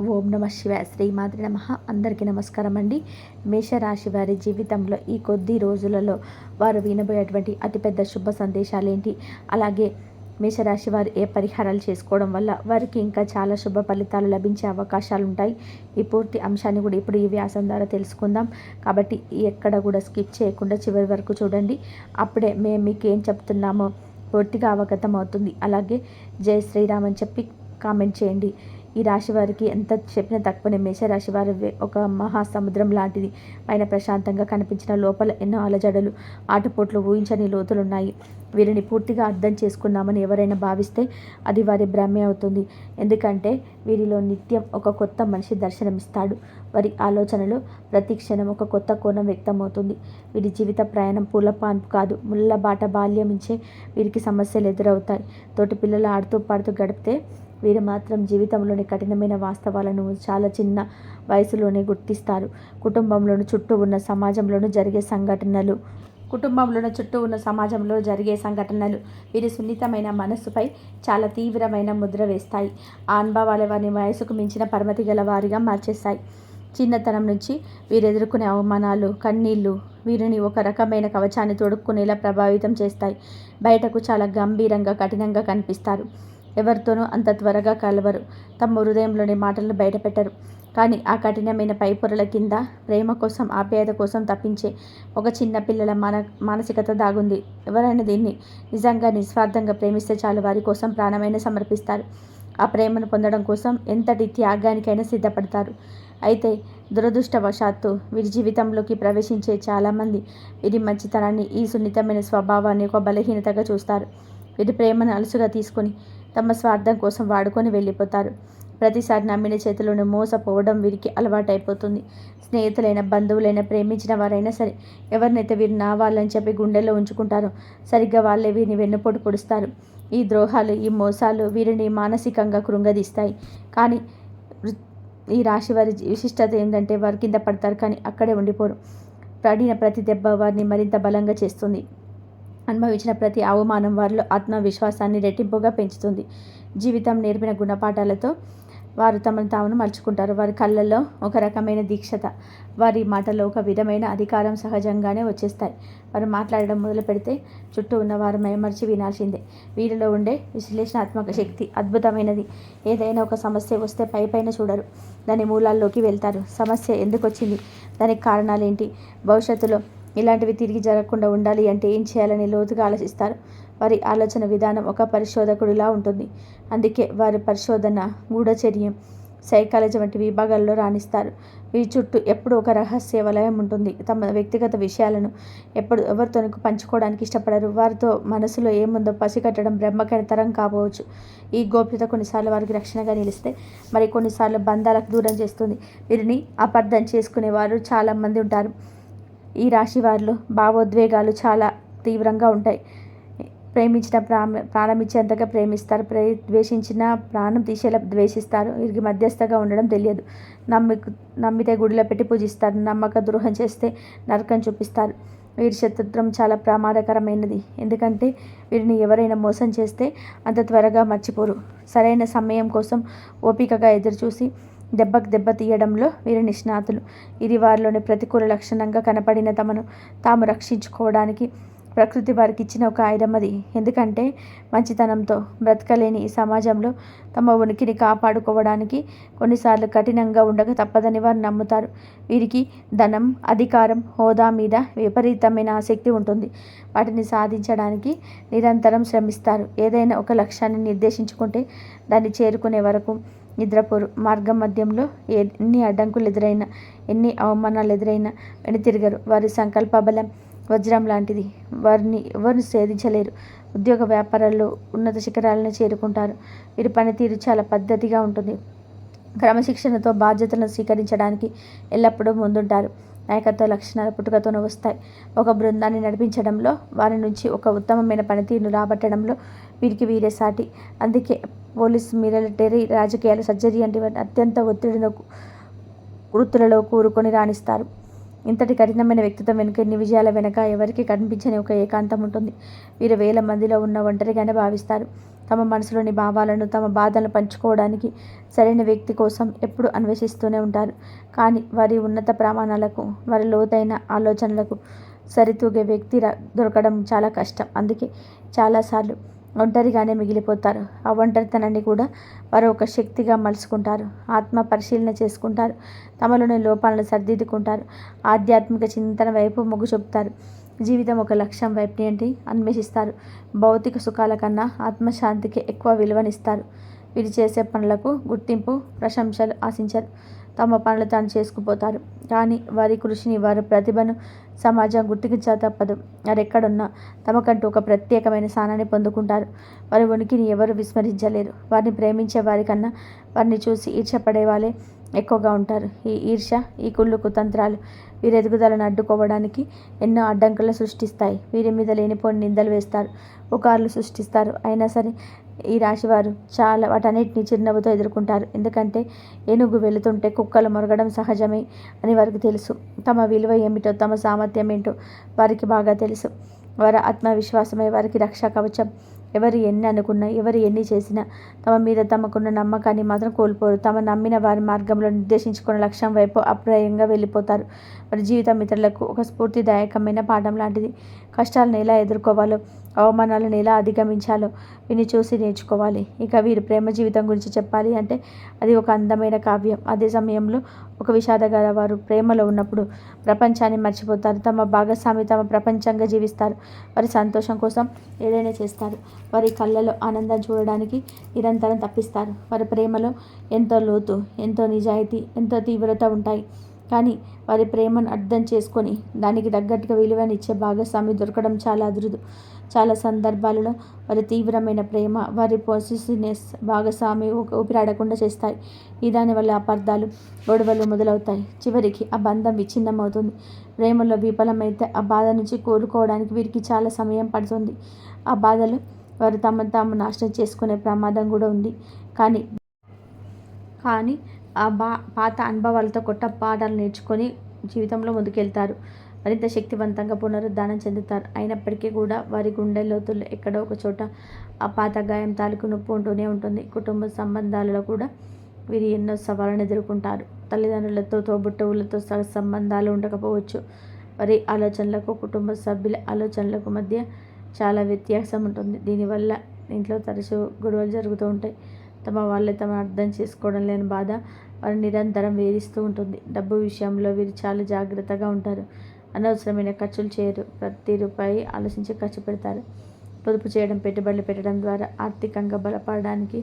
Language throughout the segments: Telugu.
ఓం నమ శివాయ. శ్రీమాత్రే నమః. అందరికీ నమస్కారం అండి. మేషరాశి వారి జీవితంలో ఈ కొద్ది రోజులలో వారు వినబోయేటువంటి అతిపెద్ద శుభ సందేశాలు ఏంటి, అలాగే మేషరాశి వారు ఏ పరిహారాలు చేసుకోవడం వల్ల వారికి ఇంకా చాలా శుభ ఫలితాలు లభించే అవకాశాలు ఉంటాయి. ఈ పూర్తి అంశాన్ని కూడా ఇప్పుడు ఈ వ్యాసం ద్వారా తెలుసుకుందాం. కాబట్టి ఎక్కడ కూడా స్కిప్ చేయకుండా చివరి వరకు చూడండి. అప్పుడే మేము మీకు ఏం చెప్తున్నామో పూర్తిగా అవగతం అవుతుంది. అలాగే జై శ్రీరామ్ అని చెప్పి కామెంట్ చేయండి. ఈ రాశి వారికి ఎంత చెప్పినా తక్కువనే. మేషరాశి వారి ఒక మహాసముద్రం లాంటిది. పైన ప్రశాంతంగా కనిపించిన లోపల ఎన్నో అలజడలు, ఆటపోట్లు, ఊహించని లోతులున్నాయి. వీరిని పూర్తిగా అర్థం చేసుకున్నామని ఎవరైనా భావిస్తే అది వారి భ్రమే అవుతుంది. ఎందుకంటే వీరిలో నిత్యం ఒక కొత్త మనిషి దర్శనమిస్తాడు. వారి ఆలోచనలో ప్రతి క్షణం ఒక కొత్త కోణం వ్యక్తమవుతుంది. వీరి జీవిత ప్రయాణం పూలపాన్పు కాదు, ముళ్ళబాట. బాల్యమించే వీరికి సమస్యలు ఎదురవుతాయి. తోటి పిల్లలు ఆడుతూ పాడుతూ గడిపితే వీరు మాత్రం జీవితంలోని కఠినమైన వాస్తవాలను చాలా చిన్న వయసులోనే గుర్తిస్తారు. కుటుంబంలోని చుట్టూ ఉన్న సమాజంలో జరిగే సంఘటనలు వీరి సున్నితమైన మనస్సుపై చాలా తీవ్రమైన ముద్ర వేస్తాయి. ఆ అనుభవాలు వారిని వయసుకు మించిన పరిమితి గల వారిగా మార్చేస్తాయి. చిన్నతనం నుంచి వీరు ఎదుర్కొనే అవమానాలు, కన్నీళ్లు వీరిని ఒక రకమైన కవచాన్ని తొడుక్కునేలా ప్రభావితం చేస్తాయి. బయటకు చాలా గంభీరంగా, కఠినంగా కనిపిస్తారు. ఎవరితోనూ అంత త్వరగా కలవరు. తమ హృదయంలోని మాటలను బయటపెట్టరు. కానీ ఆ కఠినమైన పైపొరల కింద ప్రేమ కోసం, ఆప్యాయత కోసం తప్పించే ఒక చిన్న పిల్లల మానసికత దాగుంది. ఎవరైనా దీన్ని నిజంగా నిస్వార్థంగా ప్రేమిస్తే చాలు వారి కోసం ప్రాణమైన సమర్పిస్తారు. ఆ ప్రేమను పొందడం కోసం ఎంతటి త్యాగానికైనా సిద్ధపడతారు. అయితే దురదృష్టవశాత్తు వీరి జీవితంలోకి ప్రవేశించే చాలామంది వీరి మంచితనాన్ని, ఈ సున్నితమైన స్వభావాన్ని ఒక బలహీనతగా చూస్తారు. వీరి ప్రేమను అలుసుగా తీసుకుని తమ స్వార్థం కోసం వాడుకొని వెళ్ళిపోతారు. ప్రతిసారి నమ్మిన చేతిలోనే మోసపోవడం వీరికి అలవాటైపోతుంది. స్నేహితులైన, బంధువులైన, ప్రేమించిన వారైనా సరే ఎవరినైతే వీరు నా వాళ్ళని చెప్పి గుండెల్లో ఉంచుకుంటారో సరిగ్గా వాళ్ళే వీరిని వెన్నుపోటు పొడుస్తారు. ఈ ద్రోహాలు, ఈ మోసాలు వీరిని మానసికంగా కృంగదీస్తాయి. కానీ ఈ రాశి వారి విశిష్టత ఏంటంటే వారు కింద పడతారు కానీ అక్కడే ఉండిపోరు. పడిన ప్రతి దెబ్బ వారిని మరింత బలంగా చేస్తుంది. అనుభవించిన ప్రతి అవమానం వారిలో ఆత్మవిశ్వాసాన్ని రెట్టింపుగా పెంచుతుంది. జీవితం నేర్పిన గుణపాఠాలతో వారు తమను తాము మలుచుకుంటారు. వారి కళ్ళల్లో ఒక రకమైన దీక్షత, వారి మాటల్లో ఒక విధమైన అధికారం సహజంగానే వచ్చేస్తాయి. వారు మాట్లాడడం మొదలు పెడితే చుట్టూ ఉన్న వారు మైమర్చి వినాల్సిందే. వీరిలో ఉండే విశ్లేషణాత్మక శక్తి అద్భుతమైనది. ఏదైనా ఒక సమస్య వస్తే పైపైన చూడరు, దాని మూలాల్లోకి వెళ్తారు. సమస్య ఎందుకు వచ్చింది, దానికి కారణాలేంటి, భవిష్యత్తులో ఇలాంటివి తిరిగి జరగకుండా ఉండాలి అంటే ఏం చేయాలని లోతుగా ఆలోచిస్తారు. వారి ఆలోచన విధానం ఒక పరిశోధకుడిలా ఉంటుంది. అందుకే వారి పరిశోధన, గూఢచర్యం, సైకాలజీ వంటి విభాగాల్లో రాణిస్తారు. వీరి చుట్టూ ఎప్పుడు ఒక రహస్య వలయం ఉంటుంది. తమ వ్యక్తిగత విషయాలను ఎప్పుడు ఎవరితోనూ పంచుకోవడానికి ఇష్టపడరు. వారితో మనసులో ఏముందో పసిగట్టడం బ్రహ్మకైన తరం కాబోవచ్చు. ఈ గోప్యత కొన్నిసార్లు వారికి రక్షణగా నిలిస్తే మరి కొన్నిసార్లు బంధాలకు దూరం చేస్తుంది. వీరిని అపార్థం చేసుకునేవారు చాలామంది ఉంటారు. ఈ రాశి వారిలో భావోద్వేగాలు చాలా తీవ్రంగా ఉంటాయి. ప్రేమించిన ప్రాణం ఇచ్చేంతగా ప్రేమిస్తారు. ద్వేషించిన ప్రాణం తీసేలా ద్వేషిస్తారు. వీరికి మధ్యస్థగా ఉండడం తెలియదు. నమ్మితే గుడిలో పెట్టి పూజిస్తారు. నమ్మక ద్రోహం చేస్తే నరకం చూపిస్తారు. వీరి శత్రుత్వం చాలా ప్రమాదకరమైనది. ఎందుకంటే వీరిని ఎవరైనా మోసం చేస్తే అంత త్వరగా మర్చిపోరు. సరైన సమయం కోసం ఓపికగా ఎదురుచూసి దెబ్బకు దెబ్బ తీయడంలో వీరు నిష్ణాతులు. ఇది వారిలోని ప్రతికూల లక్షణంగా కనపడిన తమను తాము రక్షించుకోవడానికి ప్రకృతి వారికి ఇచ్చిన ఒక ఆయుధం అది. ఎందుకంటే మంచితనంతో బ్రతకలేని ఈ సమాజంలో తమ ఉనికిని కాపాడుకోవడానికి కొన్నిసార్లు కఠినంగా ఉండక తప్పదని వారు నమ్ముతారు. వీరికి ధనం, అధికారం, హోదా మీద విపరీతమైన ఆసక్తి ఉంటుంది. వాటిని సాధించడానికి నిరంతరం శ్రమిస్తారు. ఏదైనా ఒక లక్ష్యాన్ని నిర్దేశించుకుంటే దాన్ని చేరుకునే వరకు నిద్రపోరు. మార్గం మధ్యంలో ఎన్ని అడ్డంకులు ఎదురైనా, ఎన్ని అవమానాలు ఎదురైనా వెనుతిరగరు. వారి సంకల్ప బలం వజ్రం లాంటిది. వారిని ఎవరు ఛేదించలేరు. ఉద్యోగ వ్యాపారాల్లో ఉన్నత శిఖరాలను చేరుకుంటారు. వీరి పనితీరు చాలా పద్ధతిగా ఉంటుంది. క్రమశిక్షణతో బాధ్యతలను స్వీకరించడానికి ఎల్లప్పుడూ ముందుంటారు. నాయకత్వ లక్షణాలు పుట్టుకతోనే వస్తాయి. ఒక బృందాన్ని నడిపించడంలో, వారి నుంచి ఒక ఉత్తమమైన పనితీరును రాబట్టడంలో వీరికి వీరే సాటి. అందుకే పోలీస్, మిలిటరీ, రాజకీయాలు, సర్జరీ వంటి అత్యంత ఒత్తిడిలో వృత్తులలో కూరుకొని రాణిస్తారు. ఇంతటి కఠినమైన వ్యక్తిత్వం వెనుక, ఎన్ని విజయాల వెనుక ఎవరికి కనిపించని ఒక ఏకాంతం ఉంటుంది. వీరు వేల మందిలో ఉన్న ఒంటరిగానే భావిస్తారు. తమ మనసులోని భావాలను, తమ బాధలను పంచుకోవడానికి సరైన వ్యక్తి కోసం ఎప్పుడూ అన్వేషిస్తూనే ఉంటారు. కానీ వారి ఉన్నత ప్రమాణాలకు, వారి లోతైన ఆలోచనలకు సరితూగే వ్యక్తి దొరకడం చాలా కష్టం. అందుకే చాలాసార్లు ఒంటరిగానే మిగిలిపోతారు. ఆ ఒంటరితనాన్ని కూడా వారు ఒక శక్తిగా మలుచుకుంటారు. ఆత్మ పరిశీలన చేసుకుంటారు. తమలోని లోపాలను సరిదిద్దుకుంటారు. ఆధ్యాత్మిక చింతన వైపు మొగ్గు చూపుతారు. జీవితం ఒక లక్ష్యం వైపు అన్వేషిస్తారు. భౌతిక సుఖాల కన్నా ఆత్మశాంతికి ఎక్కువ విలువనిస్తారు. వీరు చేసే పనులకు గుర్తింపు, ప్రశంసలు ఆశించరు. తమ పనులు తాను చేసుకుపోతారు. కానీ వారి కృషిని, వారి ప్రతిభను సమాజం గుర్తించ తప్పదు. వారెక్కడున్నా తమకంటూ ఒక ప్రత్యేకమైన స్థానాన్ని పొందుకుంటారు. వారి ఉనికిని ఎవరు విస్మరించలేరు. వారిని ప్రేమించే వారికన్నా వారిని చూసి ఈర్ష్యపడే వాళ్ళే ఎక్కువగా ఉంటారు. ఈ ఈర్ష్య, ఈ కుళ్ళు కుతంత్రాలు వీరి ఎదుగుదలను అడ్డుకోవడానికి ఎన్నో అడ్డంకులను సృష్టిస్తాయి. వీరి మీద లేనిపోని నిందలు వేస్తారు, పుకార్లు సృష్టిస్తారు. అయినా సరే ఈ రాశివారు వాటన్నిటిని చిరునవ్వుతో ఎదుర్కొంటారు. ఎందుకంటే ఏనుగు వెళుతుంటే కుక్కలు మొరగడం సహజమే అని వారికి తెలుసు. తమ విలువ ఏమిటో, తమ సామర్థ్యం ఏంటో వారికి బాగా తెలుసు. వారి ఆత్మవిశ్వాసమే వారికి రక్షా కవచం. ఎవరు ఎన్ని అనుకున్నా, ఎవరు ఎన్ని చేసినా తమ మీద తమకున్న నమ్మకాన్ని మాత్రం కోల్పోరు. తమ నమ్మిన వారి మార్గంలో నిర్దేశించుకున్న లక్ష్యం వైపు అప్రయంగా వెళ్ళిపోతారు. వారి జీవితం ఇతరులకు ఒక స్ఫూర్తిదాయకమైన పాఠం లాంటిది. కష్టాలను ఎలా ఎదుర్కోవాలో, అవమానాలను ఎలా అధిగమించాలో వీరిని చూసి నేర్చుకోవాలి. ఇక వీరి ప్రేమ జీవితం గురించి చెప్పాలి అంటే అది ఒక అందమైన కావ్యం. అదే సమయంలో ఒక విషాదగల వారు ప్రేమలో ఉన్నప్పుడు ప్రపంచాన్ని మర్చిపోతారు. తమ భాగస్వామి తమ ప్రపంచంగా జీవిస్తారు. వారి సంతోషం కోసం ఏదైనా చేస్తారు. వారి కళ్ళలో ఆనందం చూడడానికి నిరంతరం తప్పిస్తారు. వారి ప్రేమలో ఎంతో లోతు, ఎంతో నిజాయితీ, ఎంతో తీవ్రత ఉంటాయి. కానీ వారి ప్రేమను అర్థం చేసుకొని దానికి తగ్గట్టుగా విలువనిచ్చే భాగస్వామి దొరకడం చాలా అరుదు. చాలా సందర్భాలలో వారి తీవ్రమైన ప్రేమ, వారి పొసెసివ్నెస్ భాగస్వామి ఊపిరాడకుండా చేస్తాయి. దానివల్ల అపార్థాలు, గొడవలు మొదలవుతాయి. చివరికి ఆ బంధం విచ్ఛిన్నమవుతుంది. ప్రేమలో విఫలమైతే ఆ బాధ నుంచి కోలుకోవడానికి వీరికి చాలా సమయం పడుతుంది. ఆ బాధలు వారు తమను తాము నాశనం చేసుకునే ప్రమాదం కూడా ఉంది. కానీ ఆ పాత అనుభవాలతో కొత్త పాఠాలు నేర్చుకొని జీవితంలో ముందుకెళ్తారు. మరింత శక్తివంతంగా పునరుద్ధానం చెందుతారు. అయినప్పటికీ కూడా వారి గుండె లోతుల్లో ఎక్కడో ఒక చోట ఆ పాత గాయం తాలూకు నొప్పి ఉంటూనే ఉంటుంది. కుటుంబ సంబంధాలలో కూడా వీరు ఎన్నో సవాళ్ళను ఎదుర్కొంటారు. తల్లిదండ్రులతో, తోబుట్టువులతో సంబంధాలు ఉండకపోవచ్చు. వారి ఆలోచనలకు, కుటుంబ సభ్యుల ఆలోచనలకు మధ్య చాలా వ్యత్యాసం ఉంటుంది. దీనివల్ల ఇంట్లో తరచూ గొడవలు జరుగుతూ ఉంటాయి. తమ వాళ్ళే తమను అర్థం చేసుకోవడం లేని బాధ వారు నిరంతరం వేధిస్తూ ఉంటుంది. డబ్బు విషయంలో వీరు చాలా జాగ్రత్తగా ఉంటారు. అనవసరమైన ఖర్చులు చేయరు. ప్రతి రూపాయి ఆలోచించి ఖర్చు పెడతారు. పొదుపు చేయడం, పెట్టుబడులు పెట్టడం ద్వారా ఆర్థికంగా బలపడడానికి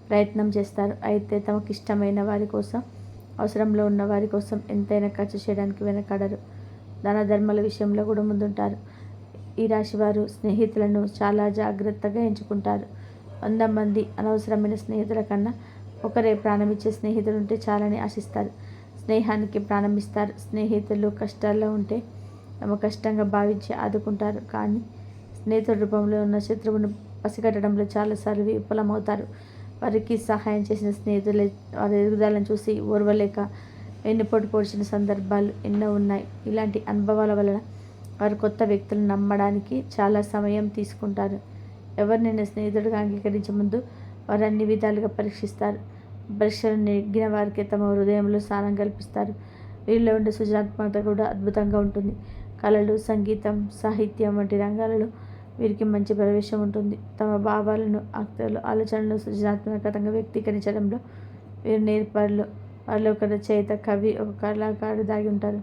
ప్రయత్నం చేస్తారు. అయితే తమకు ఇష్టమైన వారి కోసం, అవసరంలో ఉన్న వారి కోసం ఎంతైనా ఖర్చు చేయడానికి వెనకాడరు. దాన ధర్మాల విషయంలో కూడా ముందుంటారు. ఈ రాశి వారు స్నేహితులను చాలా జాగ్రత్తగా ఎంచుకుంటారు. 100 మంది అనవసరమైన స్నేహితుల కన్నా ఒకరే ప్రాణమిచ్చే స్నేహితులు ఉంటే చాలని ఆశిస్తారు. స్నేహానికి ప్రాణమిస్తారు. స్నేహితులు కష్టాల్లో ఉంటే తమ కష్టంగా భావించి ఆదుకుంటారు. కానీ స్నేహితుల రూపంలో ఉన్న శత్రువును పసిగట్టడంలో చాలాసార్లు విఫలమవుతారు. వారికి సహాయం చేసిన స్నేహితులే వారి ఎదుగుదలను చూసి ఓర్వలేక వెన్నుపోటు పొడిచిన సందర్భాలు ఎన్నో ఉన్నాయి. ఇలాంటి అనుభవాల వలన వారు కొత్త వ్యక్తులను నమ్మడానికి చాలా సమయం తీసుకుంటారు. ఎవరినైనా స్నేహితుడిగా అంగీకరించే ముందు వారు అన్ని విధాలుగా పరీక్షిస్తారు. పరీక్షలు నెగ్గిన వారికి తమ హృదయంలో స్థానం కల్పిస్తారు. వీరిలో ఉండే సృజనాత్మకత కూడా అద్భుతంగా ఉంటుంది. కళలు, సంగీతం, సాహిత్యం వంటి రంగాలలో వీరికి మంచి ప్రవేశం ఉంటుంది. తమ భావాలను, ఆలోచనలను సృజనాత్మకంగా వ్యక్తీకరించడంలో వీరు నేర్పరులు. వారిలో ఒక రచయిత, కవి, ఒక కళాకారుడు దాగి ఉంటారు.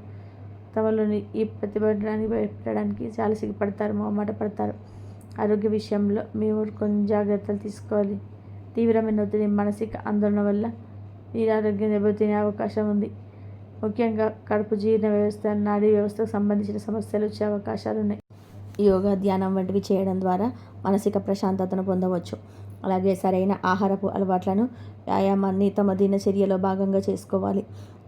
తమలోని ఈ ప్రతిభాన్ని పెట్టడానికి చాలా సిగ్గుపడతారు, మొహమాట పడతారు. ఆరోగ్య విషయంలో మేము కొన్ని జాగ్రత్తలు తీసుకోవాలి. తీవ్రమైన ఒత్తిడి, మానసిక ఆందోళన వల్ల వీరి ఆరోగ్యం దెబ్బతినే అవకాశం ఉంది. ముఖ్యంగా కడుపు, జీర్ణ వ్యవస్థ, నాడీ వ్యవస్థకు సంబంధించిన సమస్యలు వచ్చే అవకాశాలు ఉన్నాయి. యోగా, ధ్యానం వంటివి చేయడం ద్వారా మానసిక ప్రశాంతతను పొందవచ్చు. అలాగే సరైన ఆహారపు అలవాట్లను, వ్యాయామాన్ని తమ దినచర్యలో భాగంగా చేసుకోవాలి.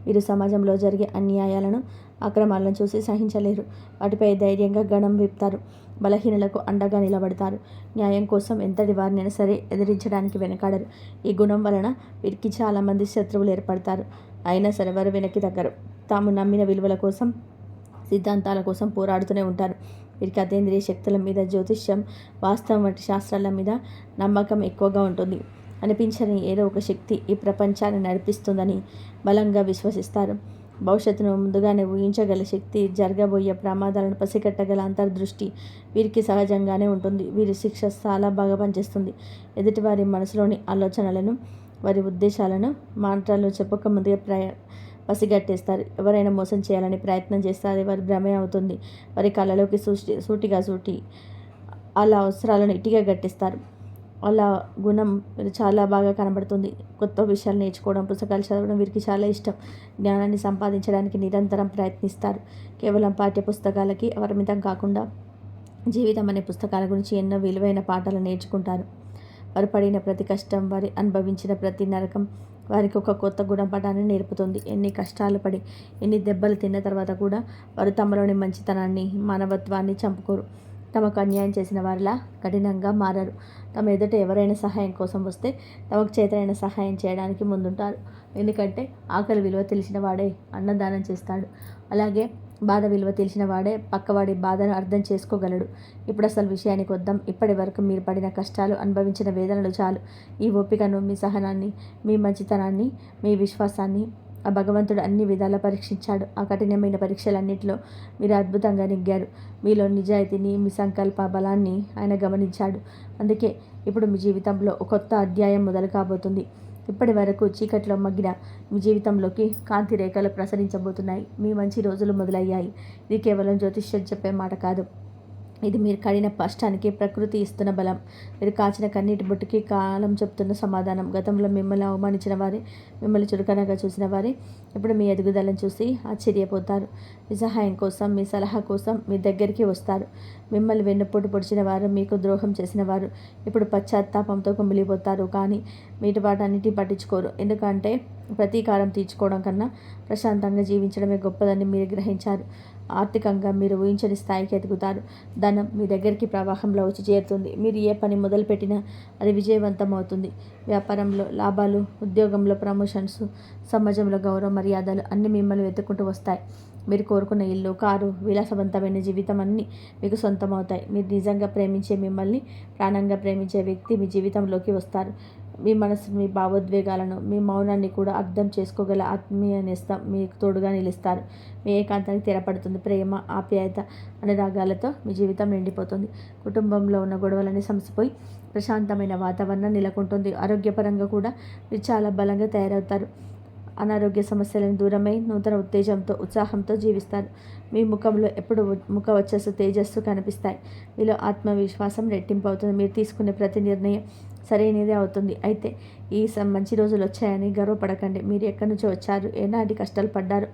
వీరు సమాజంలో జరిగే అన్యాయాలను, అక్రమాలను చూసి సహించలేరు. వాటిపై ధైర్యంగా గళం విప్పుతారు. బలహీనులకు అండగా నిలబడతారు. న్యాయం కోసం ఎంతటి వారినైనా సరే ఎదిరించడానికి వెనకాడరు. ఈ గుణం వలన వీరికి చాలామంది శత్రువులు ఏర్పడతారు. అయినా సరే వారు వెనక్కి తగ్గరు. తాము నమ్మిన విలువల కోసం, సిద్ధాంతాల కోసం పోరాడుతూనే ఉంటారు. వీరికి అతీంద్రియ శక్తుల మీద, జ్యోతిష్యం, వాస్తవం వంటి శాస్త్రాల మీద నమ్మకం ఎక్కువగా ఉంటుంది. అనిపించని ఏదో ఒక శక్తి ఈ ప్రపంచాన్ని నడిపిస్తుందని బలంగా విశ్వసిస్తారు. భవిష్యత్తును ముందుగానే ఊహించగల శక్తి, జరగబోయే ప్రమాదాలను పసిగట్టగల అంతర్దృష్టి వీరికి సహజంగానే ఉంటుంది. వీరి శిక్ష చాలా బాగా పనిచేస్తుంది. ఎదుటివారి మనసులోని ఆలోచనలను, వారి ఉద్దేశాలను మాటలు చెప్పక ముందుగా పసిగట్టేస్తారు. ఎవరైనా మోసం చేయాలని ప్రయత్నం చేస్తే అది వారి భ్రమే అవుతుంది. వారి కళ్ళలోకి సూటిగా అలా అవసరాలను ఇట్టిగా గట్టిస్తారు. అలా గుణం చాలా బాగా కనబడుతుంది. కొత్త విషయాలు నేర్చుకోవడం, పుస్తకాలు చదవడం వీరికి చాలా ఇష్టం. జ్ఞానాన్ని సంపాదించడానికి నిరంతరం ప్రయత్నిస్తారు. కేవలం పాఠ్య పుస్తకాలకి పరిమితం కాకుండా జీవితం అనే పుస్తకాల గురించి ఎన్నో విలువైన పాఠాలు నేర్చుకుంటారు. వారు పడిన ప్రతి కష్టం, వారి అనుభవించిన ప్రతి నరకం వారికి ఒక కొత్త గుణపాఠాన్ని నేర్పుతుంది. ఎన్ని కష్టాలు పడి, ఎన్ని దెబ్బలు తిన్న తర్వాత కూడా వారు తమలోని మంచితనాన్ని, మానవత్వాన్ని చంపుకోరు. తమకు అన్యాయం చేసిన వారిలా కఠినంగా మారరు. తమ ఎదుట ఎవరైనా సహాయం కోసం వస్తే తమకు చేతనైన సహాయం చేయడానికి ముందుంటారు. ఎందుకంటే ఆకలి విలువ తెలిసిన వాడే అన్నదానం చేస్తాడు. అలాగే బాధ విలువ తెలిసిన వాడే పక్కవాడి బాధను అర్థం చేసుకోగలడు. ఇప్పుడు అసలు విషయానికి వద్దాం. ఇప్పటి వరకు మీరు పడిన కష్టాలు, అనుభవించిన వేదనలు చాలు. ఈ ఓపికను, మీ సహనాన్ని, మీ మంచితనాన్ని, మీ విశ్వాసాన్ని ఆ భగవంతుడు అన్ని విధాలా పరీక్షించాడు. ఆ కఠినమైన పరీక్షలన్నింటిలో మీరు అద్భుతంగా నెగ్గారు. మీలో నిజాయితీని, మీ సంకల్ప బలాన్ని ఆయన గమనించాడు. అందుకే ఇప్పుడు మీ జీవితంలో ఒక కొత్త అధ్యాయం మొదలు కాబోతుంది. ఇప్పటి వరకు చీకట్లో మగ్గిన మీ జీవితంలోకి కాంతి రేఖలు ప్రసరించబోతున్నాయి. మీ మంచి రోజులు మొదలయ్యాయి. ఇది కేవలం జ్యోతిష్యం చెప్పే మాట కాదు. ఇది మీరు కడిన కష్టానికి ప్రకృతి ఇస్తున్న బలం. మీరు కాచిన కన్నీటి బొట్టుకి కాలం చెప్తున్న సమాధానం. గతంలో మిమ్మల్ని అవమానించిన వారే, మిమ్మల్ని చురుకనగా చూసిన వారే ఇప్పుడు మీ ఎదుగుదలను చూసి ఆశ్చర్యపోతారు. మీ సహాయం కోసం, మీ సలహా కోసం మీ దగ్గరికి వస్తారు. మిమ్మల్ని వెన్నుపోటు పొడిచిన వారు, మీకు ద్రోహం చేసిన వారు ఇప్పుడు పశ్చాత్తాపంతో కుమిలిపోతారు. కానీ మీరు వాటన్నిటిని పట్టించుకోరు. ఎందుకంటే ప్రతీకారం తీర్చుకోవడం కన్నా ప్రశాంతంగా జీవించడమే గొప్పదని మీరు గ్రహించారు. ఆర్థికంగా మీరు ఊహించని స్థాయికి ఎదుగుతారు. ధనం మీ దగ్గరికి ప్రవాహంలో వచ్చి చేరుతుంది. మీరు ఏ పని మొదలుపెట్టినా అది విజయవంతం అవుతుంది. వ్యాపారంలో లాభాలు, ఉద్యోగంలో ప్రమోషన్స్, సమాజంలో గౌరవ మర్యాదలు అన్నీ మిమ్మల్ని వెతుక్కుంటూ వస్తాయి. మీరు కోరుకున్న ఇల్లు, కారు, విలాసవంతమైన జీవితం అన్నీ మీకు సొంతమవుతాయి. మీరు నిజంగా ప్రేమించే, మిమ్మల్ని ప్రాణంగా ప్రేమించే వ్యక్తి మీ జీవితంలోకి వస్తారు. మీ మనసు, మీ భావోద్వేగాలను, మీ మౌనాన్ని కూడా అర్థం చేసుకోగల ఆత్మీయ నేస్తం మీకు తోడుగా నిలుస్తారు. మీ ఏకాంతానికి తెరపడుతుంది. ప్రేమ, ఆప్యాయత, అనురాగాలతో మీ జీవితం నిండిపోతుంది. కుటుంబంలో ఉన్న గొడవలన్నీ సమసిపోయి ప్రశాంతమైన వాతావరణం నెలకొంటుంది. ఆరోగ్యపరంగా కూడా మీరు చాలా బలంగా తయారవుతారు. అనారోగ్య సమస్యలను దూరమై నూతన ఉత్తేజంతో, ఉత్సాహంతో జీవిస్తారు. మీ ముఖంలో ఎప్పుడు ముఖ వచ్చస్సు, తేజస్సు కనిపిస్తాయి. మీలో ఆత్మవిశ్వాసం రెట్టింపు అవుతుంది. మీరు తీసుకునే ప్రతి నిర్ణయం సరైనదే అవుతుంది. అయితే ఈ మంచి రోజులు వచ్చాయని గర్వపడకండి. మీరు ఎక్కడి నుంచో వచ్చారు, ఎలాంటి కష్టాలు పడ్డారు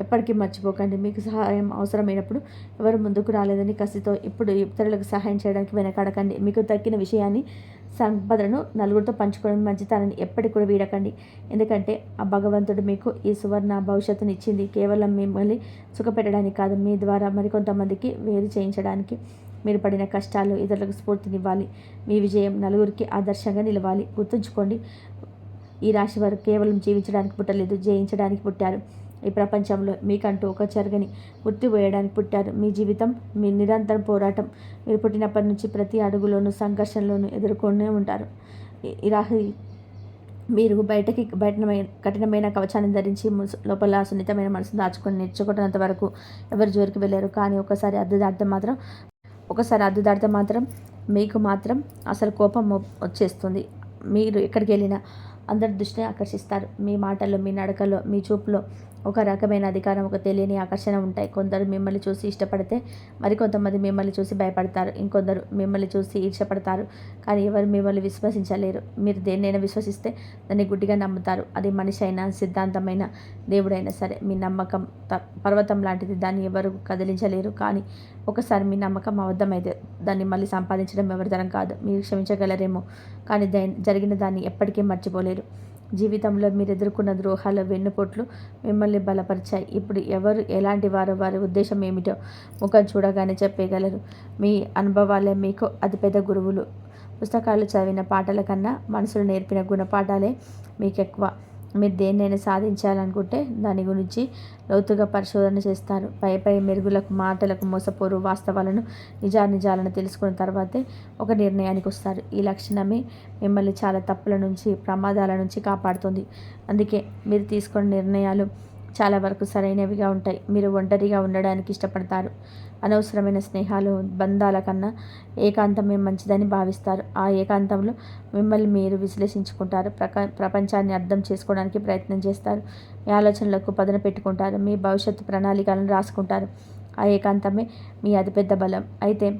ఎప్పటికీ మర్చిపోకండి. మీకు సహాయం అవసరమైనప్పుడు ఎవరు ముందుకు రాలేదని కసితో ఇప్పుడు ఇతరులకు సహాయం చేయడానికి వెనకాడకండి. మీకు దక్కిన విషయాన్ని, సంపదను నలుగురితో పంచుకోవడం మంచితనాన్ని ఎప్పటికి కూడా వీడకండి. ఎందుకంటే ఆ భగవంతుడు మీకు ఈ సువర్ణ భవిష్యత్తుని ఇచ్చింది కేవలం మిమ్మల్ని సుఖపెట్టడానికి కాదు, మీ ద్వారా మరికొంతమందికి వేరు చేయించడానికి. మీరు పడిన కష్టాలు ఇతరులకు స్ఫూర్తినివ్వాలి. మీ విజయం నలుగురికి ఆదర్శంగా నిలవాలి. గుర్తుంచుకోండి, ఈ రాశి వారు కేవలం జీవించడానికి పుట్టలేదు, జయించడానికి పుట్టారు. ఈ ప్రపంచంలో మీకంటూ ఒక చెరగని గుర్తు వేయడానికి పుట్టారు. మీ జీవితం మీ నిరంతరం పోరాటం. మీరు పుట్టినప్పటి నుంచి ప్రతి అడుగులోనూ సంఘర్షణలోనూ ఎదుర్కొనే ఉంటారు. ఈ రాశి మీరు బయట కఠినమైన కవచాన్ని ధరించి లోపల సున్నితమైన మనసును దాచుకొని నేర్చుకుంటున్నంత వరకు ఎవరి జోలికి వెళ్ళారు. కానీ ఒకసారి అడ్డు దాటితే మాత్రం మీకు మాత్రం అసలు కోపం వచ్చేస్తుంది. మీరు ఎక్కడికి వెళ్ళినా అందరి దృష్టిని ఆకర్షిస్తారు. మీ మాటల్లో, మీ నడకలో, మీ చూపులో ఒక రకమైన అధికారం, ఒక తెలియని ఆకర్షణ ఉంటాయి. కొందరు మిమ్మల్ని చూసి ఇష్టపడితే మరికొంతమంది మిమ్మల్ని చూసి భయపడతారు. ఇంకొందరు మిమ్మల్ని చూసి ఈర్ష్యపడతారు. కానీ ఎవరు మిమ్మల్ని విశ్వసించలేరు. మీరు దేన్నైనా విశ్వసిస్తే దాన్ని గుడ్డిగా నమ్ముతారు. అది మనిషి అయినా, సిద్ధాంతమైన, దేవుడైనా సరే. మీ నమ్మకం పర్వతం లాంటిది, దాన్ని ఎవరు కదిలించలేరు. కానీ ఒకసారి మీ నమ్మకం అబద్ధమైతే దాన్ని మళ్ళీ సంపాదించడం ఎవరితరం కాదు. మీరు క్షమించగలరేమో, కానీ జరిగిన దాన్ని ఎప్పటికీ మర్చిపోలేరు. జీవితంలో మీరు ఎదుర్కొన్న ద్రోహాల, వెన్నుపోట్లు మిమ్మల్ని బలపరిచాయి. ఇప్పుడు ఎవరు ఎలాంటి వారో, వారి ఉద్దేశం ఏమిటో ముఖం చూడగానే చెప్పగలరు. మీ అనుభవాలే మీకు అతిపెద్ద గురువులు. పుస్తకాలు చదివిన పాఠాల కన్నా మనసులు నేర్పిన గుణపాఠాలే మీకు ఎక్కువ. మీరు దేన్నైనా సాధించాలనుకుంటే దాని గురించి లోతుగా పరిశోధన చేస్తారు. పై మెరుగులకు, మాటలకు మోసపోరు. వాస్తవాలను, నిజాలను తెలుసుకున్న తర్వాతే ఒక నిర్ణయానికి వస్తారు. ఈ లక్షణమే మిమ్మల్ని చాలా తప్పుల నుంచి, ప్రమాదాల నుంచి కాపాడుతుంది. అందుకే మీరు తీసుకున్న నిర్ణయాలు చాలా వరకు సరైనవిగా ఉంటాయి. మీరు ఒంటరిగా ఉండడానికి ఇష్టపడతారు. అనవసరమైన స్నేహాలు, బంధాల కన్నా ఏకాంతమే మంచిదని భావిస్తారు. ఆ ఏకాంతంలో మిమ్మల్ని మీరు విశ్లేషించుకుంటారు. ప్రపంచాన్ని అర్థం చేసుకోవడానికి ప్రయత్నం చేస్తారు. మీ ఆలోచనలకు పదును పెట్టుకుంటారు. మీ భవిష్యత్తు ప్రణాళికలను రాసుకుంటారు. ఆ ఏకాంతమే మీ అతిపెద్ద బలం. అయితే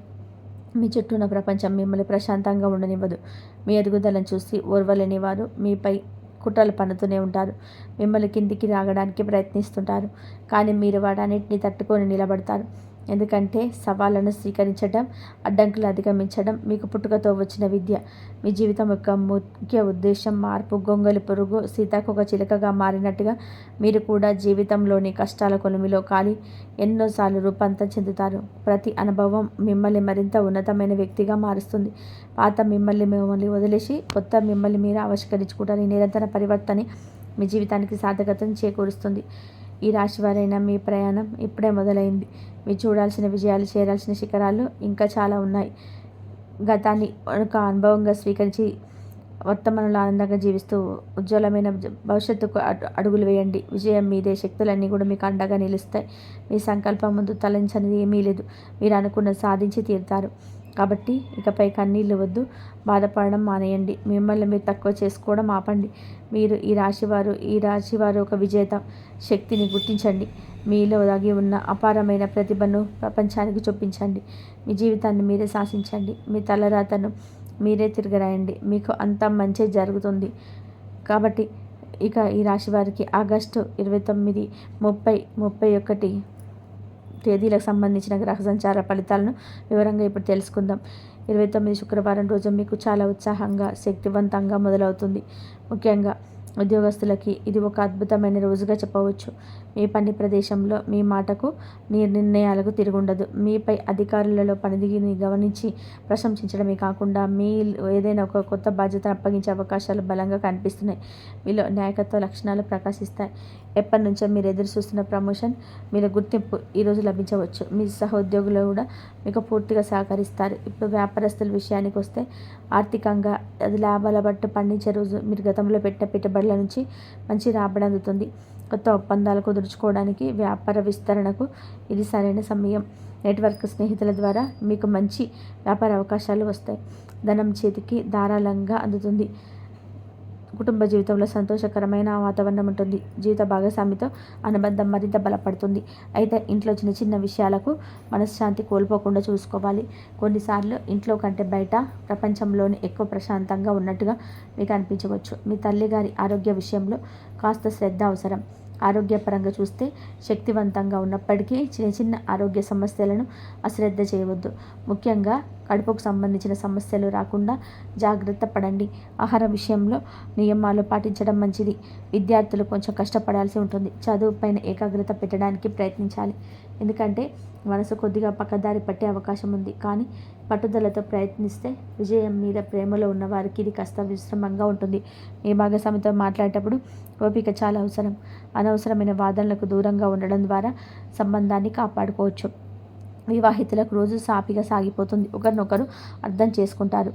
మీ చుట్టూ ఉన్న ప్రపంచం మిమ్మల్ని ప్రశాంతంగా ఉండనివ్వదు. మీ ఎదుగుదలను చూసి ఓర్వలేని వారు మీపై కుట్రలు పన్నుతూనే ఉంటారు. మిమ్మల్ని కిందికి రాగడానికి ప్రయత్నిస్తుంటారు. కానీ మీరు వాటన్నిటిని తట్టుకొని నిలబడతారు. ఎందుకంటే సవాళ్లను స్వీకరించడం, అడ్డంకులు అధిగమించడం మీకు పుట్టుకతో వచ్చిన విద్య. మీ జీవితం యొక్క ముఖ్య ఉద్దేశం మార్పు. గొంగలి పురుగు సీతాకొక చిలుకగా మారినట్టుగా మీరు కూడా జీవితంలోని కష్టాల కొలిమిలో కాలి ఎన్నోసార్లు రూపాంతరం చెందుతారు. ప్రతి అనుభవం మిమ్మల్ని మరింత ఉన్నతమైన వ్యక్తిగా మారుస్తుంది. పాత మిమ్మల్ని వదిలేసి కొత్త మిమ్మల్ని మీరు ఆవిష్కరించుకుంటారు. ఈ నిరంతర పరివర్తన మీ జీవితానికి సార్థకతను చేకూరుస్తుంది. ఈ రాశివారైన మీ ప్రయాణం ఇప్పుడే మొదలైంది. మీరు చూడాల్సిన విజయాలు, చేరాల్సిన శిఖరాలు ఇంకా చాలా ఉన్నాయి. గతాన్ని ఒక అనుభవంగా స్వీకరించి వర్తమానంలో ఆనందంగా జీవిస్తూ ఉజ్వలమైన భవిష్యత్తుకు అడుగులు వేయండి. విజయం మీదే. శక్తులన్నీ కూడా మీకు అండగా నిలుస్తాయి. మీ సంకల్పం ముందు తలంచనిది ఏమీ లేదు. మీరు అనుకున్నది సాధించి తీరుతారు. కాబట్టి ఇకపై కన్నీళ్ళు వద్దు, బాధపడడం మానేయండి. మిమ్మల్ని మీరు తక్కువ చేసుకోవడం ఆపండి. మీరు ఈ రాశివారు ఒక విజేత శక్తిని గుర్తించండి. మీలో దాగి ఉన్న అపారమైన ప్రతిభను ప్రపంచానికి చూపించండి. మీ జీవితాన్ని మీరే శాసించండి. మీ తలరాతను మీరే తిరగరాయండి. మీకు అంతా మంచి జరుగుతుంది. కాబట్టి ఇక ఈ రాశి వారికి ఆగస్టు 29, 30, 31 తేదీలకు సంబంధించిన గ్రహ సంచార ఫలితాలను వివరంగా ఇప్పుడు తెలుసుకుందాం. 29 శుక్రవారం రోజు మీకు చాలా ఉత్సాహంగా, శక్తివంతంగా మొదలవుతుంది. ముఖ్యంగా ఉద్యోగస్తులకి ఇది ఒక అద్భుతమైన రోజుగా చెప్పవచ్చు. మీ పని ప్రదేశంలో మీ మాటకు, మీ నిర్ణయాలకు తిరుగుండదు. మీపై అధికారులలో పనితీరుని గమనించి ప్రశంసించడమే కాకుండా మీ ఏదైనా ఒక కొత్త బాధ్యతను అప్పగించే అవకాశాలు బలంగా కనిపిస్తున్నాయి. మీలో నాయకత్వ లక్షణాలు ప్రకాశిస్తాయి. ఎప్పటి నుంచో మీరు ఎదురు చూస్తున్న ప్రమోషన్, మీరు గుర్తింపు ఈరోజు లభించవచ్చు. మీ సహోద్యోగులు కూడా మీకు పూర్తిగా సహకరిస్తారు. ఇప్పుడు వ్యాపారస్తుల విషయానికి వస్తే ఆర్థికంగా అది లాభాల బట్టు పండించే రోజు. మీరు గతంలో పెట్టిన పెట్టుబడుల నుంచి మంచి రాబడి అందుతుంది. కొత్త ఒప్పందాలు కుదుర్చుకోవడానికి, వ్యాపార విస్తరణకు ఇది సరైన సమయం. నెట్వర్క్ స్నేహితుల ద్వారా మీకు మంచి వ్యాపార అవకాశాలు వస్తాయి. ధనం చేతికి ధారాళంగా అందుతుంది. కుటుంబ జీవితంలో సంతోషకరమైన వాతావరణం ఉంటుంది. జీవిత భాగస్వామితో అనుబంధం మరింత బలపడుతుంది. అయితే ఇంట్లో చిన్న చిన్న విషయాలకు మనశ్శాంతి కోల్పోకుండా చూసుకోవాలి. కొన్నిసార్లు ఇంట్లో కంటే బయట ప్రపంచంలోనే ఎక్కువ ప్రశాంతంగా ఉన్నట్టుగా మీకు అనిపించవచ్చు. మీ తల్లిగారి ఆరోగ్య విషయంలో కాస్త శ్రద్ధ అవసరం. ఆరోగ్యపరంగా చూస్తే శక్తివంతంగా ఉన్నప్పటికీ చిన్న చిన్న ఆరోగ్య సమస్యలను అశ్రద్ధ చేయవద్దు. ముఖ్యంగా కడుపుకు సంబంధించిన సమస్యలు రాకుండా జాగ్రత్త పడండి. ఆహార విషయంలో నియమాలు పాటించడం మంచిది. విద్యార్థులు కొంచెం కష్టపడాల్సి ఉంటుంది. చదువు పైన ఏకాగ్రత పెట్టడానికి ప్రయత్నించాలి. ఎందుకంటే మనసు కొద్దిగా పక్కదారి పట్టే అవకాశం ఉంది. కానీ పట్టుదలతో ప్రయత్నిస్తే విజయం మీద ప్రేమలో ఉన్న వారికి ఇది కాస్త విశ్రమంగా ఉంటుంది. మీ భాగస్వామితో మాట్లాడేటప్పుడు ఓపిక చాలా అవసరం. అనవసరమైన వాదనలకు దూరంగా ఉండడం ద్వారా సంబంధాన్ని కాపాడుకోవచ్చు. వివాహితులకు రోజు సాఫీగా సాగిపోతుంది. ఒకరినొకరు అర్థం చేసుకుంటారు.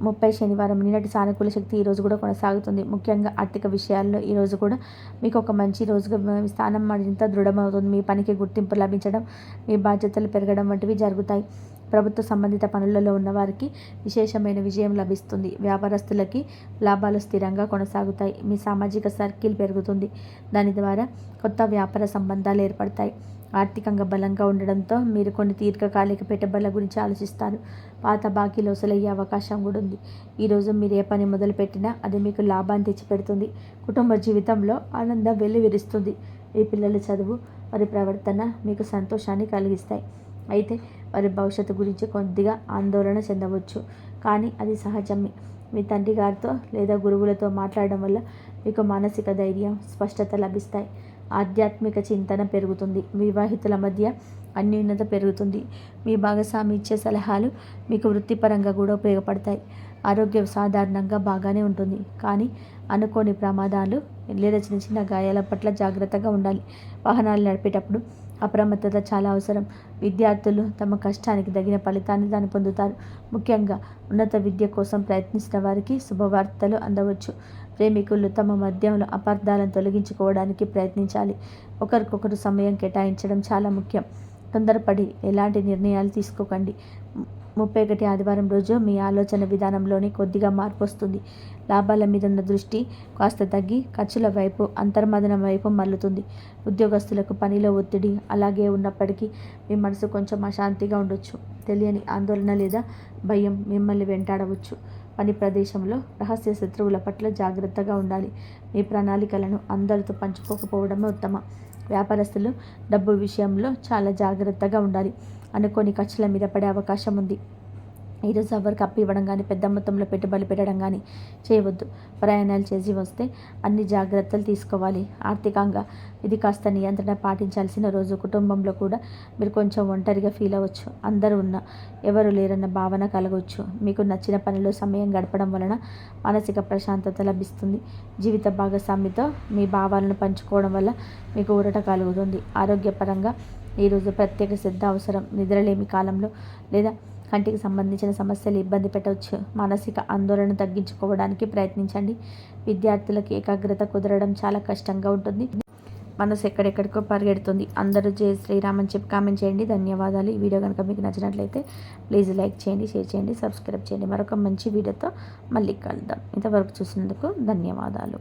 30 శనివారం నిన్నటి సానుకూల శక్తి ఈరోజు కూడా కొనసాగుతుంది. ముఖ్యంగా ఆర్థిక విషయాల్లో ఈరోజు కూడా మీకు ఒక మంచి రోజుగా స్థానం మరింత దృఢమవుతుంది. మీ పనికి గుర్తింపు లభించడం, మీ బాధ్యతలు పెరగడం వంటివి జరుగుతాయి. ప్రభుత్వ సంబంధిత పనులలో ఉన్నవారికి విశేషమైన విజయం లభిస్తుంది. వ్యాపారస్తులకి లాభాలు స్థిరంగా కొనసాగుతాయి. మీ సామాజిక సర్కిల్ పెరుగుతుంది. దాని ద్వారా కొత్త వ్యాపార సంబంధాలు ఏర్పడతాయి. ఆర్థికంగా బలంగా ఉండడంతో మీరు కొన్ని దీర్ఘకాలిక పెట్టుబడుల గురించి ఆలోచిస్తారు. పాత బాకీలు వసూలయ్యే అవకాశం కూడా ఉంది. ఈరోజు మీరు ఏ పని మొదలుపెట్టినా అది మీకు లాభాన్ని తెచ్చిపెడుతుంది. కుటుంబ జీవితంలో ఆనందం వెల్లివిరుస్తుంది. మీ పిల్లల చదువు, వారి ప్రవర్తన మీకు సంతోషాన్ని కలిగిస్తాయి. అయితే వారి భవిష్యత్తు గురించి కొద్దిగా ఆందోళన చెందవచ్చు. కానీ అది సహజమే. మీ తండ్రి గారితో లేదా గురువులతో మాట్లాడడం వల్ల మీకు మానసిక ధైర్యం, స్పష్టత లభిస్తాయి. ఆధ్యాత్మిక చింతన పెరుగుతుంది. వివాహితుల మధ్య అన్యోన్యత పెరుగుతుంది. మీ భాగస్వామి ఇచ్చే సలహాలు మీకు వృత్తిపరంగా కూడా ఉపయోగపడతాయి. ఆరోగ్యం సాధారణంగా బాగానే ఉంటుంది, కానీ అనుకోని ప్రమాదాలు లేదా చిన్న చిన్న గాయాల పట్ల జాగ్రత్తగా ఉండాలి. వాహనాలు నడిపేటప్పుడు అప్రమత్తత చాలా అవసరం. విద్యార్థులు తమ కష్టానికి తగిన ఫలితాన్ని దాన్ని పొందుతారు. ముఖ్యంగా ఉన్నత విద్య కోసం ప్రయత్నిస్తున్న వారికి శుభవార్తలు అందవచ్చు. ప్రేమికులు తమ మధ్యంలో అపార్థాలను తొలగించుకోవడానికి ప్రయత్నించాలి. ఒకరికొకరు సమయం కేటాయించడం చాలా ముఖ్యం. తొందరపడి ఎలాంటి నిర్ణయాలు తీసుకోకండి. 31 ఆదివారం రోజు మీ ఆలోచన విధానంలోని కొద్దిగా మార్పు వస్తుంది. లాభాల మీద ఉన్న దృష్టి కాస్త తగ్గి ఖర్చుల వైపు, అంతర్మదనం వైపు మల్లుతుంది. ఉద్యోగస్తులకు పనిలో ఒత్తిడి అలాగే ఉన్నప్పటికీ మీ మనసు కొంచెం అశాంతిగా ఉండొచ్చు. తెలియని ఆందోళన లేదా భయం మిమ్మల్ని వెంటాడవచ్చు. పని ప్రదేశంలో రహస్య శత్రువుల పట్ల జాగ్రత్తగా ఉండాలి. మీ ప్రణాళికలను అందరితో పంచుకోకపోవడమే ఉత్తమం. వ్యాపారస్తులు డబ్బు విషయంలో చాలా జాగ్రత్తగా ఉండాలి. అనుకోని ఖర్చుల మీద పడే అవకాశం ఉంది. ఈరోజు ఎవరికి అప్పు ఇవ్వడం కానీ, పెద్ద మొత్తంలో పెట్టుబడులు పెట్టడం కానీ చేయవద్దు. ప్రయాణాలు చేసి వస్తే అన్ని జాగ్రత్తలు తీసుకోవాలి. ఆర్థికంగా ఇది కాస్త నియంత్రణ పాటించాల్సిన రోజు. కుటుంబంలో కూడా మీరు కొంచెం ఒంటరిగా ఫీల్ అవ్వచ్చు. అందరూ ఉన్నా ఎవరు లేరన్న భావన కలగవచ్చు. మీకు నచ్చిన పనిలో సమయం గడపడం వలన మానసిక ప్రశాంతత లభిస్తుంది. జీవిత భాగస్వామితో మీ భావాలను పంచుకోవడం వల్ల మీకు ఊరట కలుగుతుంది. ఆరోగ్యపరంగా ఈరోజు ప్రత్యేక శ్రద్ధ అవసరం. నిద్రలేమి కాలంలో లేదా కంటికి సంబంధించిన సమస్యలు ఇబ్బంది పెట్టవచ్చు. మానసిక ఆందోళన తగ్గించుకోవడానికి ప్రయత్నించండి. విద్యార్థులకు ఏకాగ్రత కుదరడం చాలా కష్టంగా ఉంటుంది. మనసు ఎక్కడెక్కడికో పరిగెడుతుంది. అందరూ జై శ్రీరామ్ అని చెప్పి కామెంట్ చేయండి. ధన్యవాదాలు. ఈ వీడియో కనుక మీకు నచ్చినట్లయితే ప్లీజ్ లైక్ చేయండి, షేర్ చేయండి, సబ్స్క్రైబ్ చేయండి. మరొక మంచి వీడియోతో మళ్ళీ కలుద్దాం. ఇంతవరకు చూసినందుకు ధన్యవాదాలు.